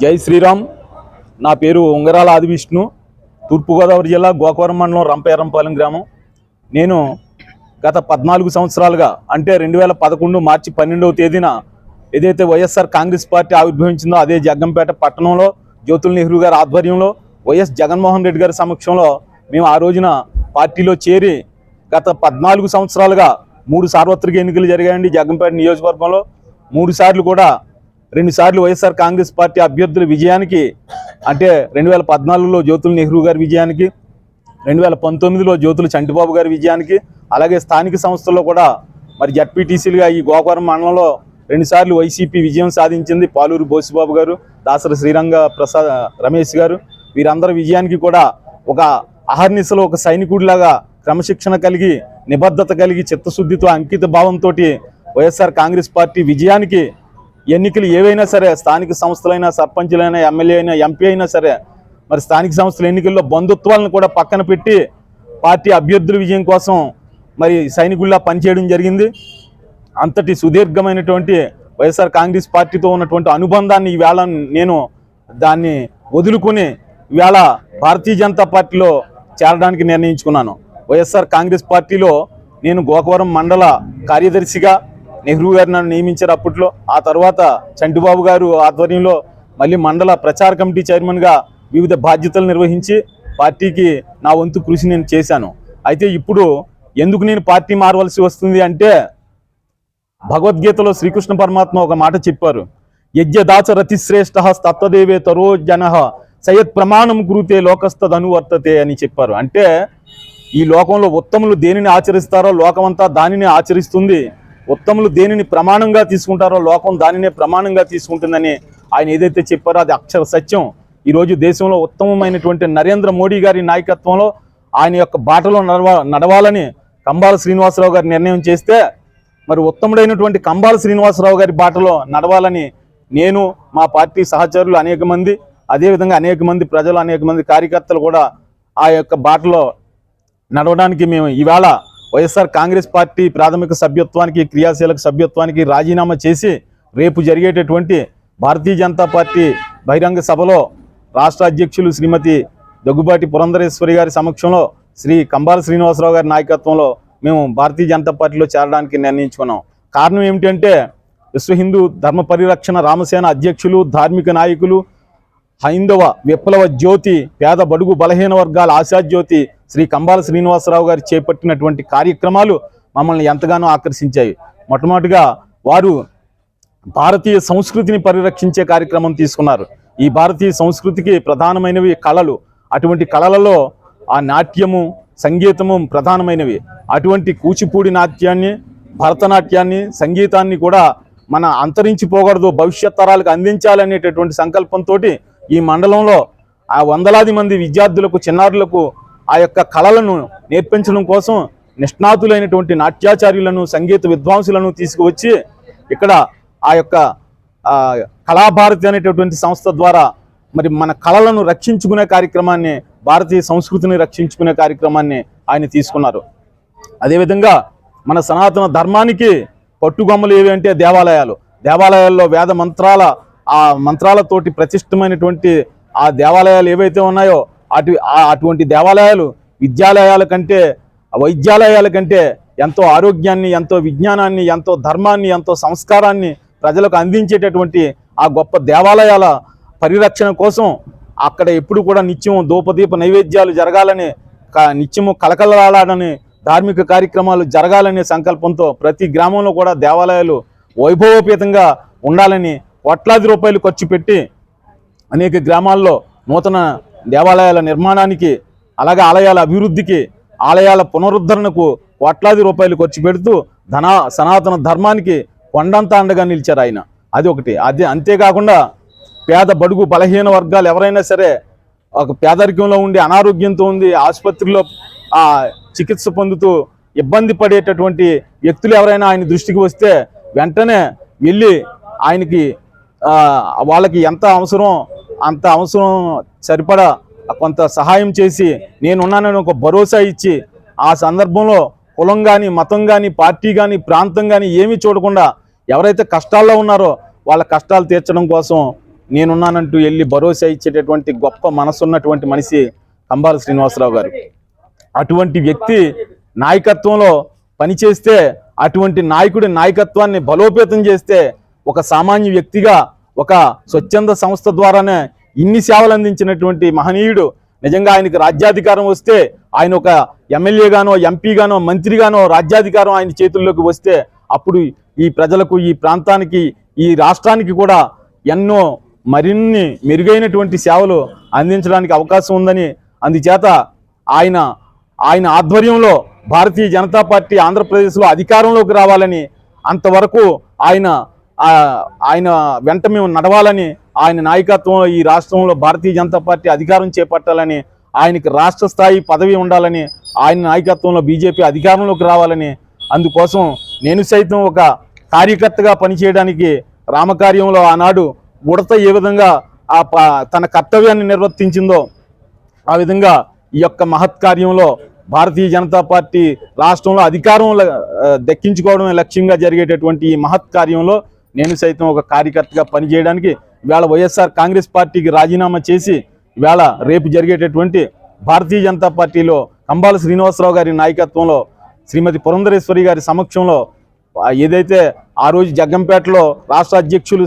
జై శ్రీరామ్. నా పేరు ఉంగరాల ఆదివిష్ణు. తూర్పుగోదావరి జిల్లా గోకవరం మండలం రంపేరంపాలెం గ్రామం. నేను గత 14 సంవత్సరాలుగా అంటే 2011 మార్చి 12వ తేదీన ఏదైతే వైఎస్ఆర్ కాంగ్రెస్ పార్టీ ఆవిర్భవించిందో అదే జగ్గంపేట పట్టణంలో జ్యోతుల నెహ్రూ గారి ఆధ్వర్యంలో వైఎస్ జగన్మోహన్ రెడ్డి గారి సమక్షంలో మేము ఆ రోజున పార్టీలో చేరి గత 14 సంవత్సరాలుగా 3 సార్వత్రిక ఎన్నికలు జరిగాయండి. జగ్గంపేట నియోజకవర్గంలో 3 సార్లు కూడా 2 సార్లు వైఎస్ఆర్ కాంగ్రెస్ పార్టీ అభ్యర్థుల విజయానికి, అంటే 2014లో జ్యోతుల నెహ్రూ గారి విజయానికి, 2019లో జ్యోతుల చంటిబాబు గారి విజయానికి, అలాగే స్థానిక సంస్థల్లో కూడా మరి జడ్పీటీసీలుగా ఈ గోకవరం మండలంలో 2 సార్లు వైసీపీ విజయం సాధించింది. పాలూరు బోసిబాబు గారు, దాసరి శ్రీరంగ ప్రసాద్ రమేష్ గారు. వీరందరి విజయానికి కూడా ఒక అహర్నిశలో ఒక సైనికుడిలాగా క్రమశిక్షణ కలిగి, నిబద్ధత కలిగి, చిత్తశుద్ధితో, అంకిత భావంతో వైఎస్ఆర్ కాంగ్రెస్ పార్టీ విజయానికి ఎన్నికలు ఏవైనా సరే, స్థానిక సంస్థలైనా, సర్పంచులైనా, ఎమ్మెల్యే అయినా, ఎంపీ అయినా సరే, మరి స్థానిక సంస్థల ఎన్నికల్లో బంధుత్వాలను కూడా పక్కన పెట్టి పార్టీ అభ్యర్థుల విజయం కోసం మరి సైనికుల్లా పనిచేయడం జరిగింది. అంతటి సుదీర్ఘమైనటువంటి వైఎస్ఆర్ కాంగ్రెస్ పార్టీతో ఉన్నటువంటి అనుబంధాన్ని ఈవేళ నేను దాన్ని వదులుకొని ఈవేళ భారతీయ జనతా పార్టీలో చేరడానికి నిర్ణయించుకున్నాను. వైఎస్ఆర్ కాంగ్రెస్ పార్టీలో నేను గోకవరం మండల కార్యదర్శిగా నెహ్రూ గారు నన్ను నియమించారు అప్పట్లో. ఆ తర్వాత చంటిబాబు గారు ఆధ్వర్యంలో మళ్ళీ మండల ప్రచార కమిటీ చైర్మన్గా వివిధ బాధ్యతలు నిర్వహించి పార్టీకి నా వంతు కృషి నేను చేశాను. అయితే ఇప్పుడు ఎందుకు నేను పార్టీ మారవలసి వస్తుంది అంటే, భగవద్గీతలో శ్రీకృష్ణ పరమాత్మ ఒక మాట చెప్పారు. యజ్ఞదాచ రతిశ్రేష్ఠ తత్వదేవే తరో జన సయత్ ప్రమాణం కురుతే లోకస్తదనువర్తతే అని చెప్పారు. అంటే ఈ లోకంలో ఉత్తములు దేనిని ఆచరిస్తారో లోకమంతా దానిని ఆచరిస్తుంది, ఉత్తములు దేనిని ప్రమాణంగా తీసుకుంటారో లోకం దానినే ప్రమాణంగా తీసుకుంటుందని ఆయన ఏదైతే చెప్పారో అది అక్షర సత్యం. ఈరోజు దేశంలో ఉత్తమమైనటువంటి నరేంద్ర మోడీ గారి నాయకత్వంలో ఆయన యొక్క బాటలో నడవాలని కంబాల శ్రీనివాసరావు గారి నిర్ణయం చేస్తే, మరి ఉత్తముడైనటువంటి కంబాల శ్రీనివాసరావు గారి బాటలో నడవాలని నేను, మా పార్టీ సహచరులు అనేక మంది, అదేవిధంగా అనేక మంది ప్రజలు, అనేక మంది కార్యకర్తలు కూడా ఆ యొక్క బాటలో నడవడానికి మేము ఈవేళ వైఎస్ఆర్ కాంగ్రెస్ పార్టీ ప్రాథమిక సభ్యత్వానికి, క్రియాశీలక సభ్యత్వానికి రాజీనామా చేసి రేపు జరిగేటటువంటి భారతీయ జనతా పార్టీ బహిరంగ సభలో రాష్ట్ర అధ్యక్షులు శ్రీమతి దగ్గుబాటి పురంధరేశ్వరి గారి సమక్షంలో శ్రీ కంబాల శ్రీనివాసరావు గారి నాయకత్వంలో మేము భారతీయ జనతా పార్టీలో చేరడానికి నిర్ణయించుకున్నాం. కారణం ఏమిటంటే, విశ్వ హిందూ ధర్మ పరిరక్షణ రామసేన అధ్యక్షులు, ధార్మిక నాయకులు, హైందవ విప్లవ జ్యోతి, పేద బడుగు బలహీన వర్గాల ఆశాజ్యోతి శ్రీ కంబాల శ్రీనివాసరావు గారు చేపట్టినటువంటి కార్యక్రమాలు మమ్మల్ని ఎంతగానో ఆకర్షించాయి. మొట్టమొదటిగా వారు భారతీయ సంస్కృతిని పరిరక్షించే కార్యక్రమం తీసుకున్నారు. ఈ భారతీయ సంస్కృతికి ప్రధానమైనవి కళలు. అటువంటి కళలలో ఆ నాట్యము, సంగీతము ప్రధానమైనవి. అటువంటి కూచిపూడి నాట్యాన్ని, భరతనాట్యాన్ని, సంగీతాన్ని కూడా మన అంతరించిపోకూడదు, భవిష్యత్ తరాలకు అందించాలనేటటువంటి సంకల్పంతో ఈ మండలంలో ఆ వందలాది మంది విద్యార్థులకు, చిన్నారులకు ఆ యొక్క కళలను నేర్పించడం కోసం నిష్ణాతులైనటువంటి నాట్యాచార్యులను, సంగీత విద్వాంసులను తీసుకువచ్చి ఇక్కడ ఆ యొక్క కళాభారతి అనేటటువంటి సంస్థ ద్వారా మరి మన కళలను రక్షించుకునే కార్యక్రమాన్ని, భారతీయ సంస్కృతిని రక్షించుకునే కార్యక్రమాన్ని ఆయన తీసుకున్నారు. అదేవిధంగా మన సనాతన ధర్మానికి పట్టుగొమ్మలు ఏవి అంటే దేవాలయాలు. దేవాలయాల్లో వేద మంత్రాల ఆ మంత్రాలతోటి ప్రతిష్టమైనటువంటి ఆ దేవాలయాలు ఏవైతే ఉన్నాయో అటువంటి దేవాలయాలు విద్యాలయాల కంటే, వైద్యాలయాల కంటే ఎంతో ఆరోగ్యాన్ని, ఎంతో విజ్ఞానాన్ని, ఎంతో ధర్మాన్ని, ఎంతో సంస్కారాన్ని ప్రజలకు అందించేటటువంటి ఆ గొప్ప దేవాలయాల పరిరక్షణ కోసం అక్కడ ఎప్పుడు కూడా నిత్యం ధూపదీప నైవేద్యాలు జరగాలని, నిత్యము కలకలలాడని ధార్మిక కార్యక్రమాలు జరగాలనే సంకల్పంతో ప్రతి గ్రామంలో కూడా దేవాలయాలు వైభవోపేతంగా ఉండాలని కోట్లాది రూపాయలు ఖర్చు పెట్టి అనేక గ్రామాల్లో నూతన దేవాలయాల నిర్మాణానికి, అలాగే ఆలయాల అభివృద్ధికి, ఆలయాల పునరుద్ధరణకు కోట్లాది రూపాయలు ఖర్చు పెడుతూ సనాతన ధర్మానికి కొండంత అండగా నిలిచారు ఆయన. అది ఒకటి. అంతేకాకుండా పేద బడుగు బలహీన వర్గాలు ఎవరైనా సరే, ఒక పేదరికంలో ఉండి అనారోగ్యంతో ఉండి ఆసుపత్రిలో చికిత్స పొందుతూ ఇబ్బంది పడేటటువంటి వ్యక్తులు ఎవరైనా ఆయన దృష్టికి వస్తే వెంటనే వెళ్ళి ఆయనకి వాళ్ళకి ఎంత అవసరం అంత అవసరం సరిపడా కొంత సహాయం చేసి నేనున్నానని ఒక భరోసా ఇచ్చి, ఆ సందర్భంలో కులం కానీ, మతం కానీ, పార్టీ కానీ, ప్రాంతం కానీ ఏమీ చూడకుండా ఎవరైతే కష్టాల్లో ఉన్నారో వాళ్ళ కష్టాలు తీర్చడం కోసం నేనున్నానంటూ వెళ్ళి భరోసా ఇచ్చేటటువంటి గొప్ప మనసున్నటువంటి మనిషి కంబాల శ్రీనివాసరావు గారు. అటువంటి వ్యక్తి నాయకత్వంలో పనిచేస్తే, అటువంటి నాయకుడి నాయకత్వాన్ని బలోపేతం చేస్తే, ఒక సామాన్య వ్యక్తిగా ఒక స్వచ్ఛంద సంస్థ ద్వారానే ఇన్ని సేవలు అందించినటువంటి మహనీయుడు నిజంగా ఆయనకు రాజ్యాధికారం వస్తే, ఆయన ఒక ఎమ్మెల్యేగానో ఎంపీగానో మంత్రిగానో రాజ్యాధికారం ఆయన చేతుల్లోకి వస్తే అప్పుడు ఈ ప్రజలకు, ఈ ప్రాంతానికి, ఈ రాష్ట్రానికి కూడా ఎన్నో మరిన్ని మెరుగైనటువంటి సేవలు అందించడానికి అవకాశం ఉందని, అందుచేత ఆయన ఆధ్వర్యంలో భారతీయ జనతా పార్టీ ఆంధ్రప్రదేశ్లో అధికారంలోకి రావాలని, అంతవరకు ఆయన వెంట మేము నడవాలని, ఆయన నాయకత్వంలో ఈ రాష్ట్రంలో భారతీయ జనతా పార్టీ అధికారం చేపట్టాలని, ఆయనకి రాష్ట్ర స్థాయి పదవి ఉండాలని, ఆయన నాయకత్వంలో బీజేపీ అధికారంలోకి రావాలని, అందుకోసం నేను సైతం ఒక కార్యకర్తగా పనిచేయడానికి రామకార్యంలో ఆనాడు ఉడత ఏ విధంగా తన కర్తవ్యాన్ని నిర్వర్తించిందో ఆ విధంగా ఈ యొక్క మహత్కార్యంలో భారతీయ జనతా పార్టీ రాష్ట్రంలో అధికారం దక్కించుకోవడమే లక్ష్యంగా జరిగేటటువంటి ఈ మహత్కార్యంలో నేను సైతం ఒక కార్యకర్తగా పనిచేయడానికి ఇవాళ వైఎస్ఆర్ కాంగ్రెస్ పార్టీకి రాజీనామా చేసి ఇవాళ రేపు జరిగేటటువంటి భారతీయ జనతా పార్టీలో కంబాల శ్రీనివాసరావు గారి నాయకత్వంలో శ్రీమతి పురంధరేశ్వరి గారి సమక్షంలో ఏదైతే ఆ రోజు జగ్గంపేటలో రాష్ట్ర అధ్యక్షులు